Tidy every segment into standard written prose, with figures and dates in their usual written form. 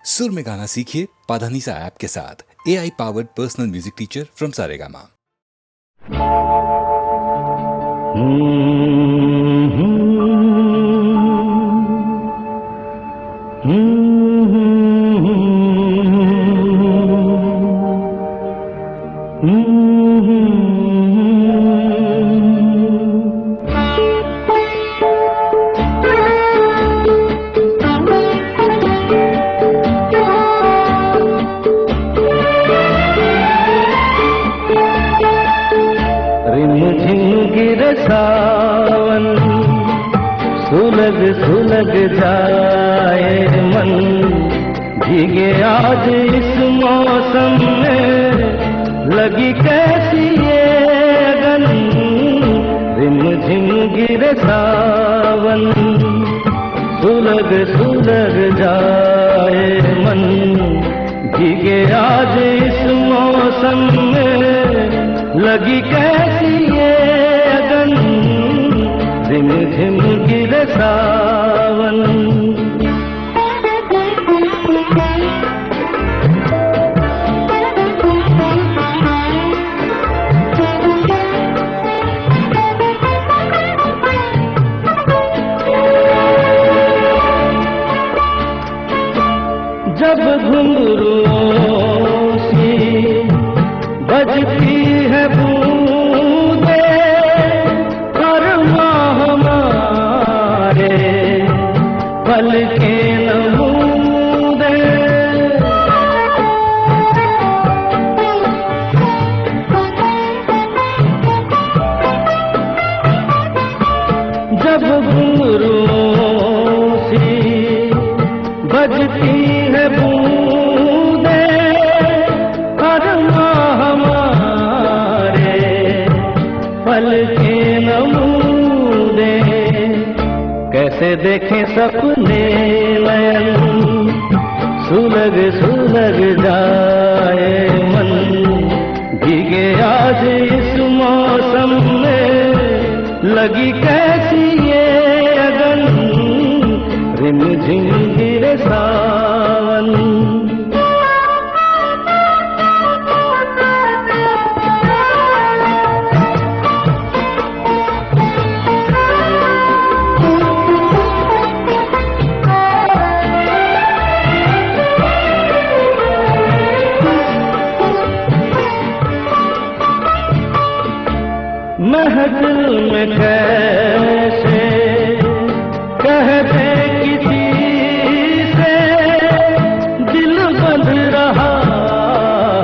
सुर में गाना सीखिए पाधानीसा ऐप के साथ। AI powered personal music teacher from Saregama. सावन सुलग सुलग जाए मन, भीगे आज इस मौसम में लगी कैसी ये अगन। रिम झिम गिरे सावन सुलग सुलग जाए मन, भीगे आज इस मौसम में लगी कैसी ये अगन। रिम झिम गिरे सावन जब घुंघरूओं सी बजती है बूंदे, हर माह हमारे पल के नमूदे। जब घुंघरूओं सी बजती है बूंदे, हर माह हमारे पल के नमूदे। कैसे देखें सपने नयन, सुलग सुलग जाए मन, भीगे आज इस मौसम में लगी कैसी ये अगन। रिम झिम गिरे सावन महफिल में कैसे कहते किसी से दिल बंध रहा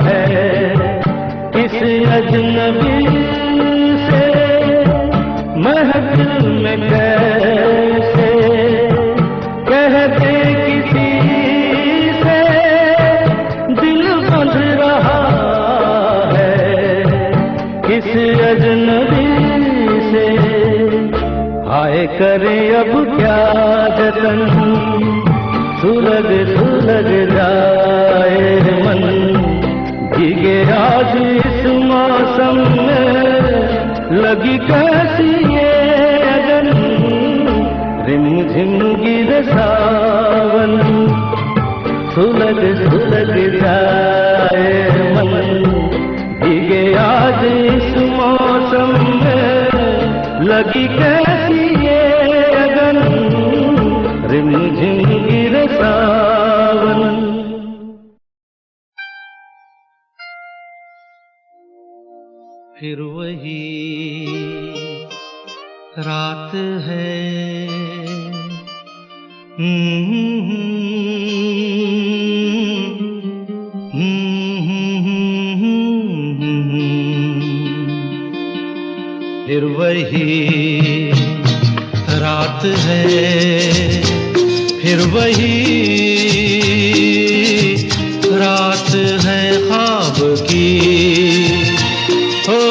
है, किस अजनबी से। महफिल में कैसे कहते किसी से दिल बंध रहा है, किस अजनबी से। हाय करे अब क्या जतन, सुलग सुलग जाए मन, भीगे आज इस मौसम में लगी कैसी ये अगन। रिम झिम गिरे सावन सुलग सुलग जाए मन, भीगे आज इस मौसम में लगी कैसी ये अगन। रिम झिम गिरे सावन फिर वही रात है। फिर वही रात है, फिर वही रात है ख्वाब की। हो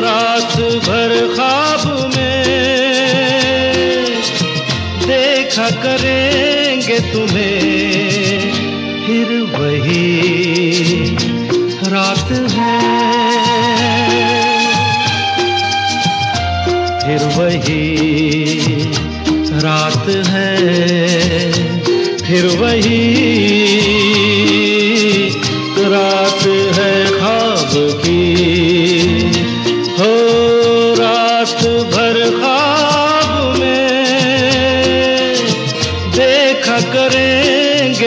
रात भर ख्वाब में देखा करेंगे तुम्हें, फिर वही रात है। फिर वही रात है, फिर वही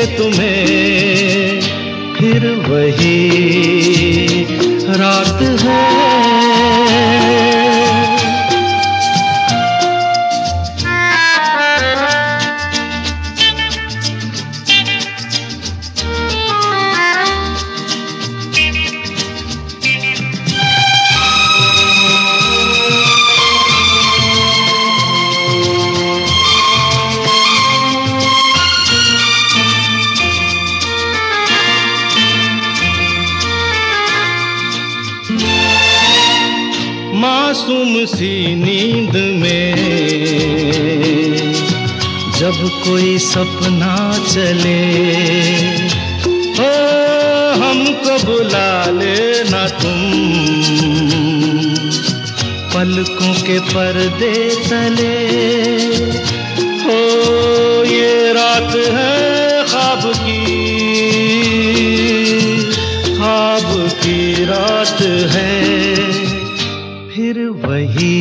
करेंगे तुम्हें, फिर वही रात है। मासूम सी नींद में जब कोई सपना चले, हो हमको बुला लेना तुम पलकों के पर्दे तले। हो ये रात है ख्वाब की रात है, फिर वही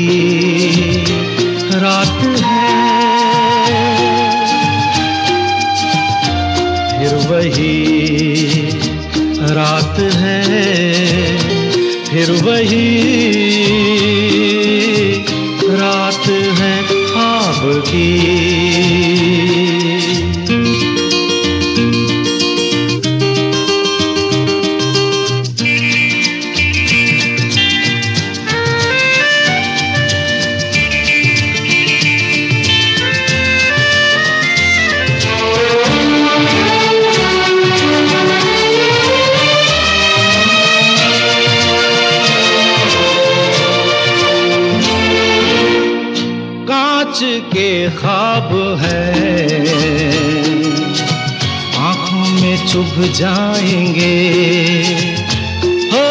रात है, फिर वही रात है, फिर वही रात है ख्वाब की। के ख्वाब है आँखों में चुभ जाएंगे, हो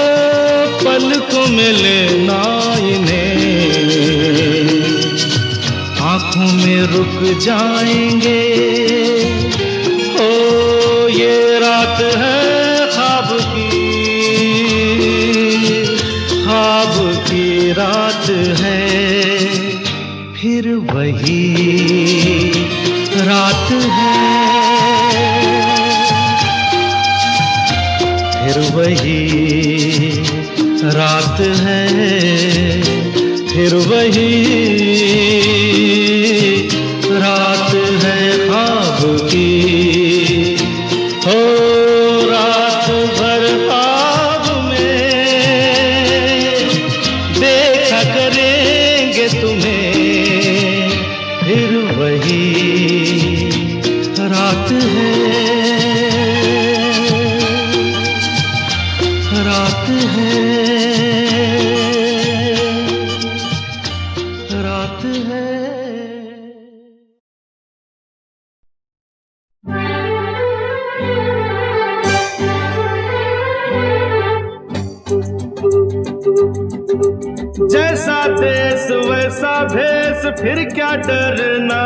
पलकों में लेना इन्हें आँखों में रुक जाएंगे। हो ये रात है ख्वाब की रात है, फिर वही रात है, फिर वही रात है, फिर वही रात है ख्वाब की। हो रात भर ख्वाब में देखा करेंगे तुम्हें, फिर वही रात है, रात है, रात है। जैसा देश वैसा भेष, फिर क्या डरना।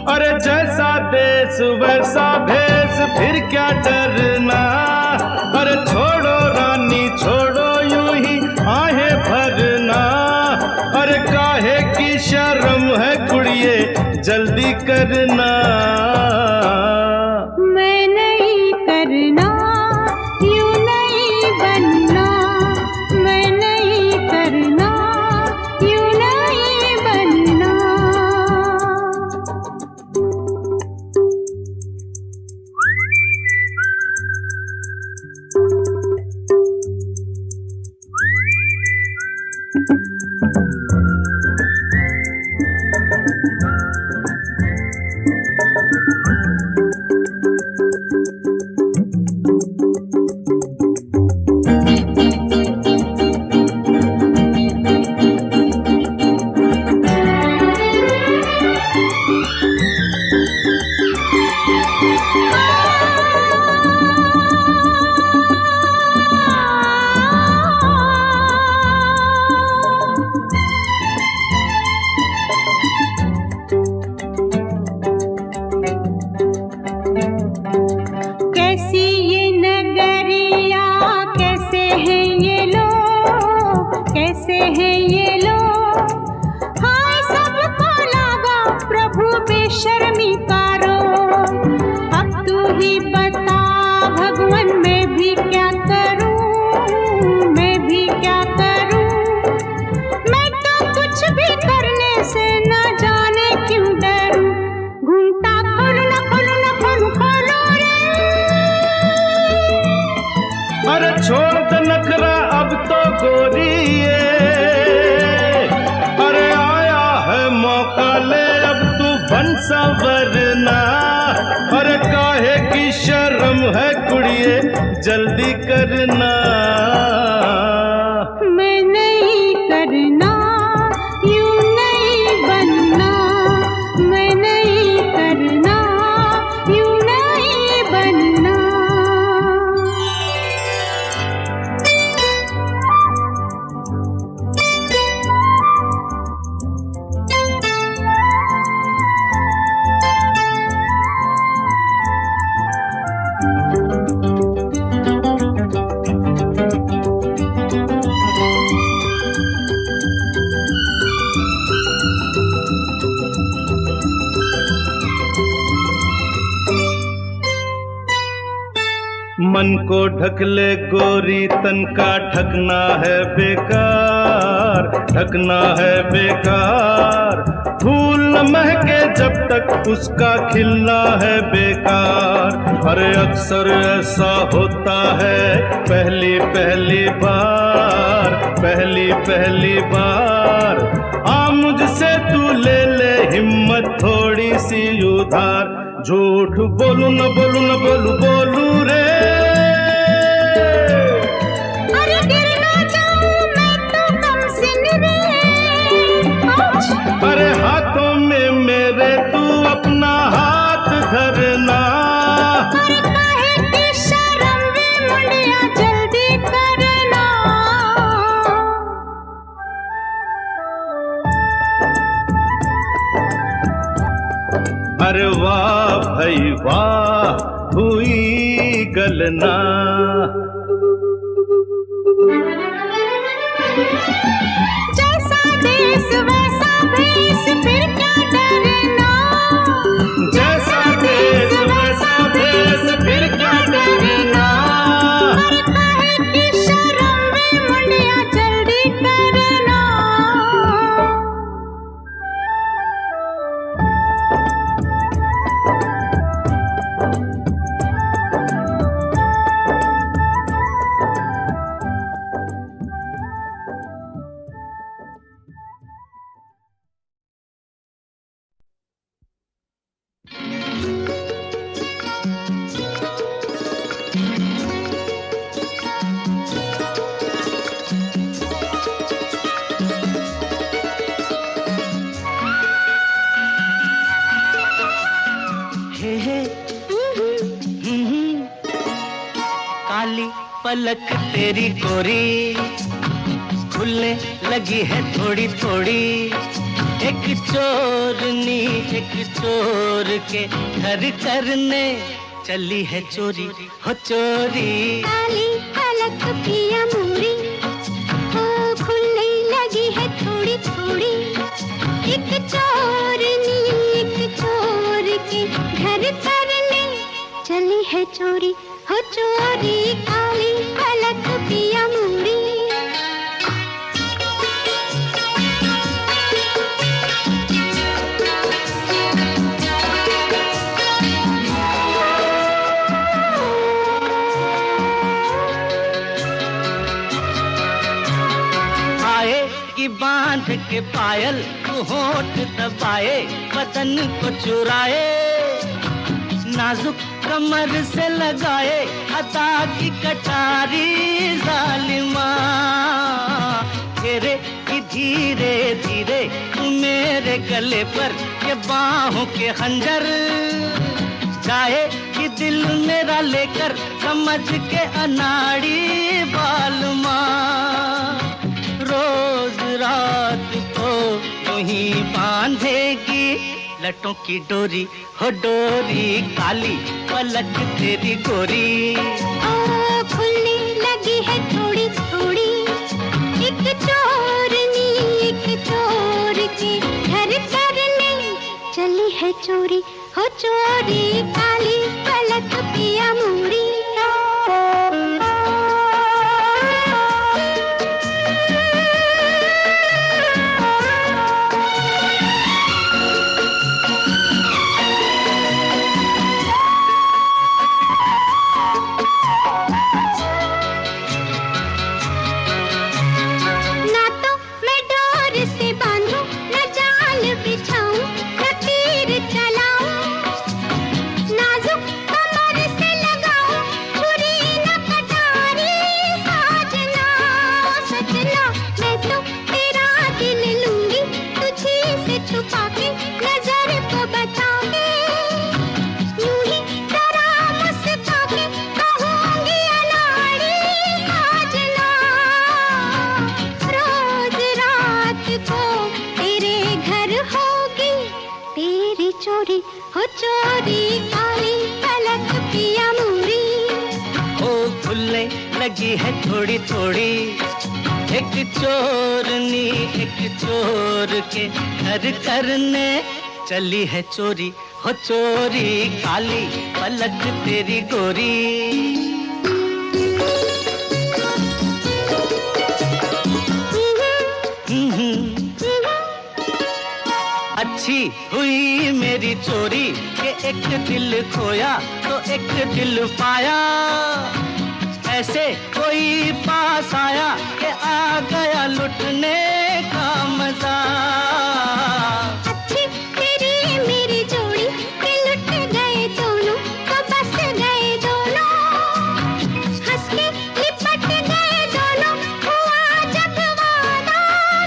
अरे जैसा देश वैसा भेष, फिर क्या डरना। अरे छोड़ो रानी छोड़ो यूं ही आहें भरना। अरे काहे की शर्म है कुड़िए जल्दी करना। मैं नहीं करना यूं नहीं बनना, मैं नहीं करना यूं नहीं बनना। संवरना। अरे काहे की शर्म है कुड़िए, जल्दी करना। मैं नहीं करना, यूं नहीं बनना। मैं नहीं करना, यूं नहीं बनना। मन को ढक ले गोरी, तन का ढकना है बेकार, ढकना है बेकार। फूल न महके जब तक उसका खिलना है बेकार। अरे अक्सर ऐसा होता है पहली पहली बार, पहली पहली बार। आ मुझसे तू ले ले हिम्मत थोड़ी सी उधार। झूठ बोलू न बोलू न बोलू बोलू रे। अरे गिर ना जाऊं मैं तो कमसिन रे। अरे हाथों में मेरे तू अपना हाथ धरना। अरे काहे की शर्म वे मुंडिया, जल्दी करना। अरे वाह भाई वाह, हुई गलना। जैसा देश वैसा भेष, फिर क्या डरना। जैसा देश वैसा भेष, फिर क्या डरना। अरे काहे की शर्म वे मुंडिया, जल्दी करना। काली पलक तेरी गोरी, खुलने लगी है थोड़ी थोड़ी। एक चोरनी एक चोर के घर करने चली है चोरी, हो चोरी। काली पलक पिया मोरी, ओ खुलने लगी है थोड़ी थोड़ी। एक चोरनी एक चोर के घर करने चली है चोरी, हो चोरी। काली पलक पिया मोरी। की बांध के पायल, तू होठ दबाए बदन को चुराए। नाजुक कमर से लगाए अदा की कटारी जालिमा। घेरे कि धीरे धीरे तू मेरे गले पर ये बाहों के खंजर। चाहे कि दिल मेरा लेकर समझ के अनाड़ी बालमा। रोज रात को यूं ही बांधेगी लटों की डोरी, हो डोरी। काली पलक तेरी गोरी, ओ खुलने लगी है थोड़ी थोड़ी। एक चोरनी एक चोर के घर करने चली है चोरी, हो चोरी। काली पलक पिया मोरी। ना तीर चला हो चोरी काली पलक पिया मूरी। ओ खुलने लगी है थोड़ी थोड़ी, एक चोरनी एक चोर के घर करने चली है चोरी, हो चोरी काली पलक तेरी गोरी। अच्छी हुई मेरी चोरी कि एक दिल खोया तो एक दिल पाया, ऐसे कोई पास आया कि आ गया लुटने का मजा। अच्छी तेरी मेरी जोड़ी के लुट गए दोनों, तो बस गए दोनों, हंस के लिपट गए दोनों, हुआ जब वादा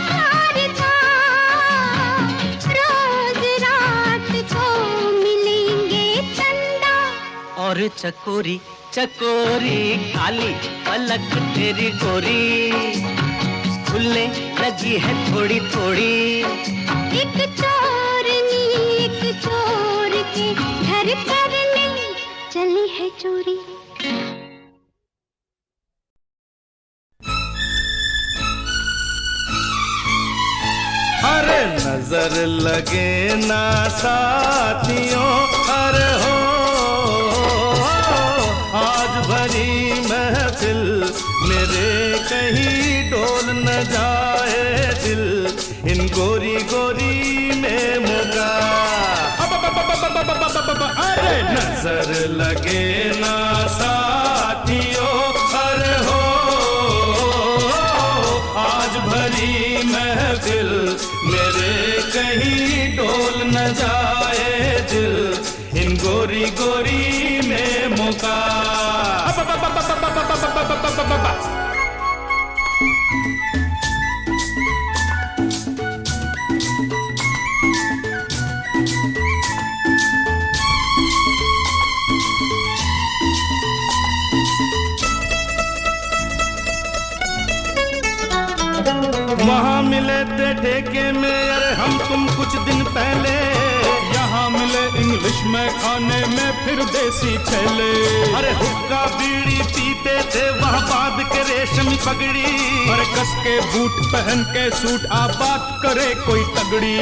प्यार था, रोज रात को मिलेंगे चंदा। और चकोरी चकोरी काली पलक तेरी गोरी, खुलने लगी है थोड़ी थोड़ी। एक चोरनी एक चोर के घर करने चली है चोरी। अरे नजर लगे ना साथियों, अरे हो आज भरी महफिल मेरे कहीं डोल न जाए दिल, इन गोरी गोरी में मुका। अरे नजर लगे ना साथियों, अरे हो आज भरी महफिल मेरे कहीं डोल न जाए दिल, इन गोरी गोरी में मुका। वहाँ मिले थे ठेके में अरे हम तुम कुछ दिन पहले, यहाँ मिले इंग्लिश में खाने में फिर देसी छेले। अरे हुक्का बीड़ी पीते थे वहाँ बांध के रेशमी पगड़ी, अरे कस के बूट पहन के सूट आ बात करे कोई तगड़ी।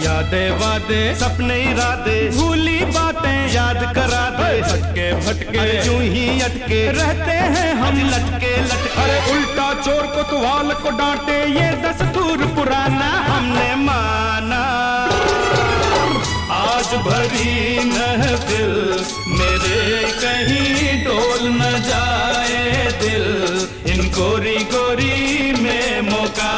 यादें वादे सपने इरादे भूली बातें याद करा दे, हटके भटके यूं ही अटके रहते हैं हम लटके लटके। अरे उल्टा चोर को तुवाल को डांटे ये दस्तूर पुराना हमने माना, आज भरी महफिल मेरे कहीं डोल न जाए दिल, इन गोरी गोरी में मौका।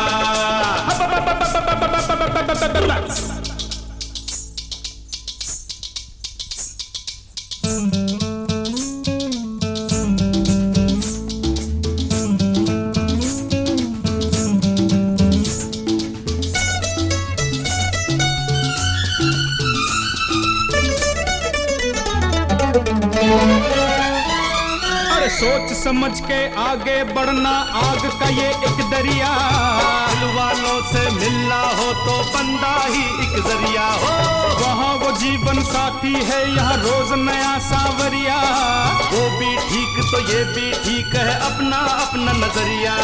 अरे सोच समझ के आगे बढ़ना आग का ये एक दरिया, दिल वालों से मिलना हो तो बंदा ही एक जरिया हो। वहाँ वो जीवन साथी है यहाँ रोज नया सावरिया, वो भी ठीक तो ये भी ठीक है अपना अपना नजरिया।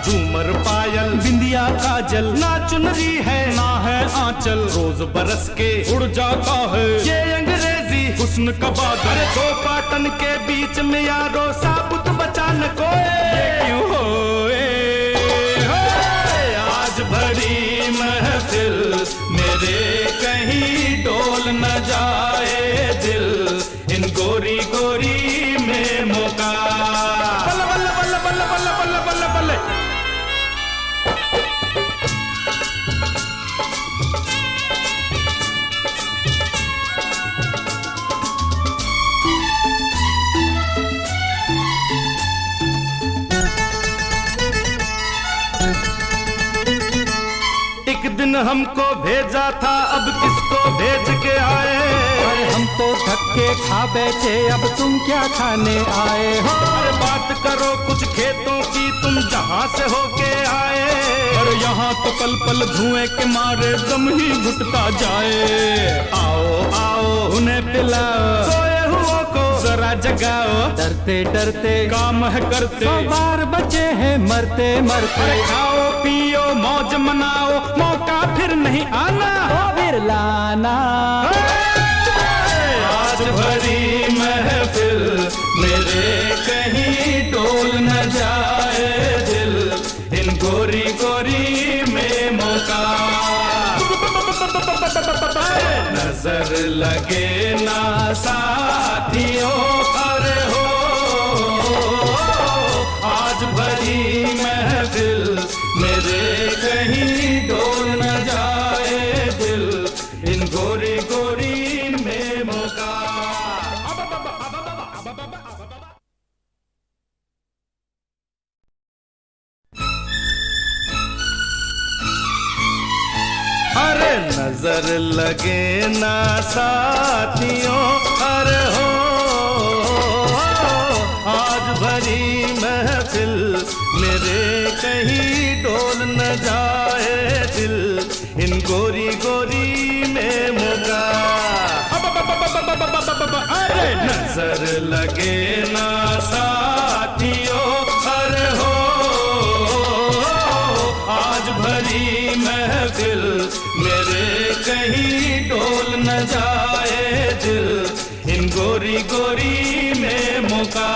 झूमर पायल बिंदिया काजल ना चुनरी है ना है आंचल, रोज बरस के उड़ जाता है ये अंग्रेजी हुस्न का बादल। दो पाटन के बीच में यारो साबुत बचान को ये क्यों होए, आज भरी महफिल मेरे कहीं डोल न जाए दिल, इन गोरी गोरी में मौका। बल्ले बल्ले बल्ले बल्ले बल्ले बल्ले बल्ले बल्ले। दिन दिन हमको भेजा था, अब किसको भेज के आए? अरे हम तो धक्के खा बैठे, अब तुम क्या खाने आए हो? अरे बात करो कुछ खेतों की, तुम जहाँ से होके आए। और यहाँ तो पल पल धुएं के मारे दम ही घुटता जाए। आओ आओ उन्हें पिलाओ, सोए हुओं को जरा जगाओ, डरते डरते काम है करते। 100 बार बचे हैं मरते मरते। अरे खाओ पियो मौज मनाओ, मौका फिर नहीं आना, फिर लाना। आज भरी महफिल मेरे कहीं डोल न जाए दिल, इन गोरी गोरी में मौका। नजर लगे ना साथियों, अरे हो आज भरी महफिल मेरे कहीं डोल न जाए दिल, इन गोरी गोरी में मौका। अरे नजर लगे ना साथियों, अरे हो आज भरी महफिल मेरे कहीं डोल न जाए दिल, इन गोरी गोरी में मौका। अरे नजर लगे ना साथियों, अरे हो आज भरी महफिल मेरे कहीं डोल न जाए दिल, इन गोरी गोरी में मौका।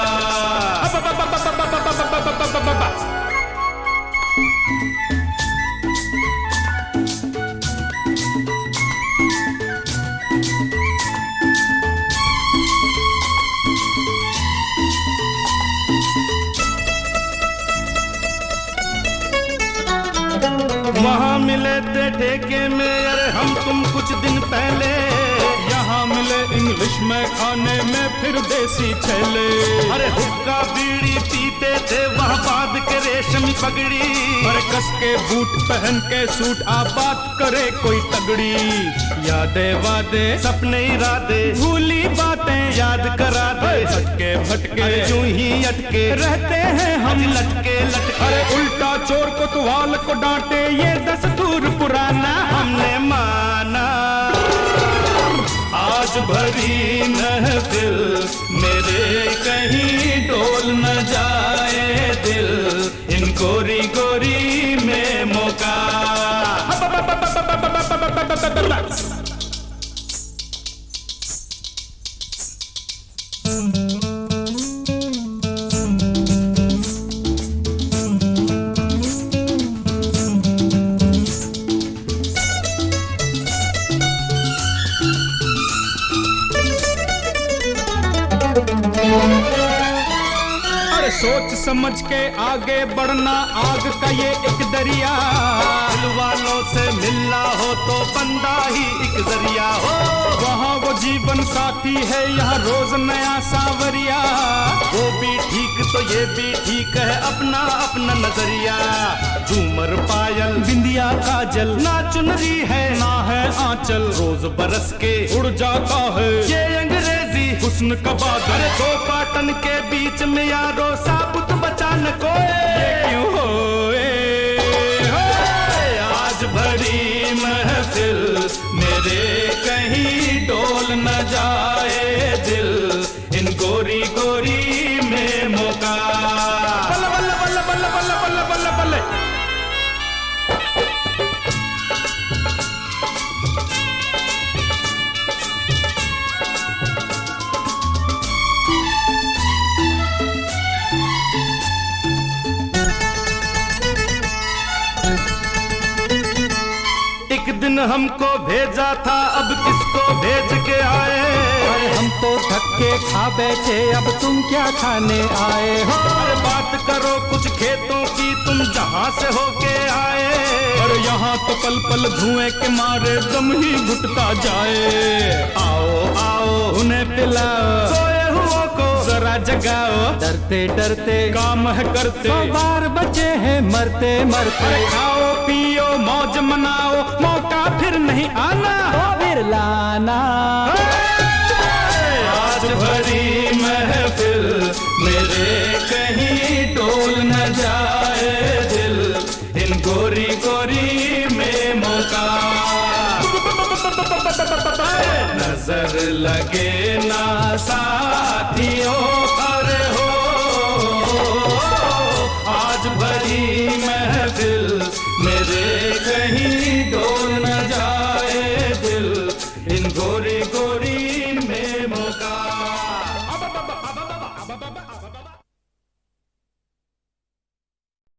वहाँ मिले थे ठेके में, अरे हम तुम कुछ दिन पहले। यहाँ मिले इंग्लिश में खाने में फिर देसी छैले। अरे हुक्का बीड़ी पीते थे वहाँ बांध के रेशमी पगड़ी। अरे कस के बूट पहन के सूट आ बात करे कोई तगड़ी। यादें वादे सपने इरादे भूली बातें याद करा दे। भटके भटके अरे यूं ही अटके रहते हैं हम लटके लटके। अरे उल्टा चोर कोतवाल को डांटे ये दस्तूर पुराना हमने माना। आज भरी महफिल मेरे कहीं डोल न जाए दिल, इन गोरी गोरी में मौका। अरे सोच समझ के आगे बढ़ना आग का ये एक दरिया। दिल वालों से मिलना हो तो बंदा ही एक जरिया हो। वहाँ वो जीवन साथी है, यहाँ रोज नया सावरिया। वो भी ठीक तो ये भी ठीक है, अपना अपना नजरिया। झूमर पायल बिंदिया काजल ना चुनरी है ना है आंचल, रोज बरस के उड़ जाता है ये अंग्रेजी हुस्न का बादल। अरे दो पाटन के बीच में यारो साबुत बचा न कोई। ये क्यों होए? आज भरी महफिल मेरे कहीं डोल न जाए दिल, इन गोरी गोरी में मौका। बल्ले बल्ले बल्ले बल्ले बल्ले बल्ले बल्ले बल्ले। एक दिन हमको भेजा था, अब किसको भेज के आए? अरे हम तो धक्के खा बैठे, अब तुम क्या खाने आए हो? अरे बात करो कुछ खेतों की, तुम जहाँ से होके आए। और यहाँ तो पल पल धुएं के मारे दम ही घुटता जाए। आओ आओ उन्हें पिलाओ, सोए हुओं को जरा जगाओ, लगाओ, डरते डरते काम है करते, 100 बार बचे हैं मरते मरते। अरे खाओ पियो मौज मनाओ, मौका फिर नहीं आना, तो फिर लाना। आज भरी महफिल मेरे कहीं डोल न जाए दिल, इन गोरी गोरी में मौका। नजर लगे ना सा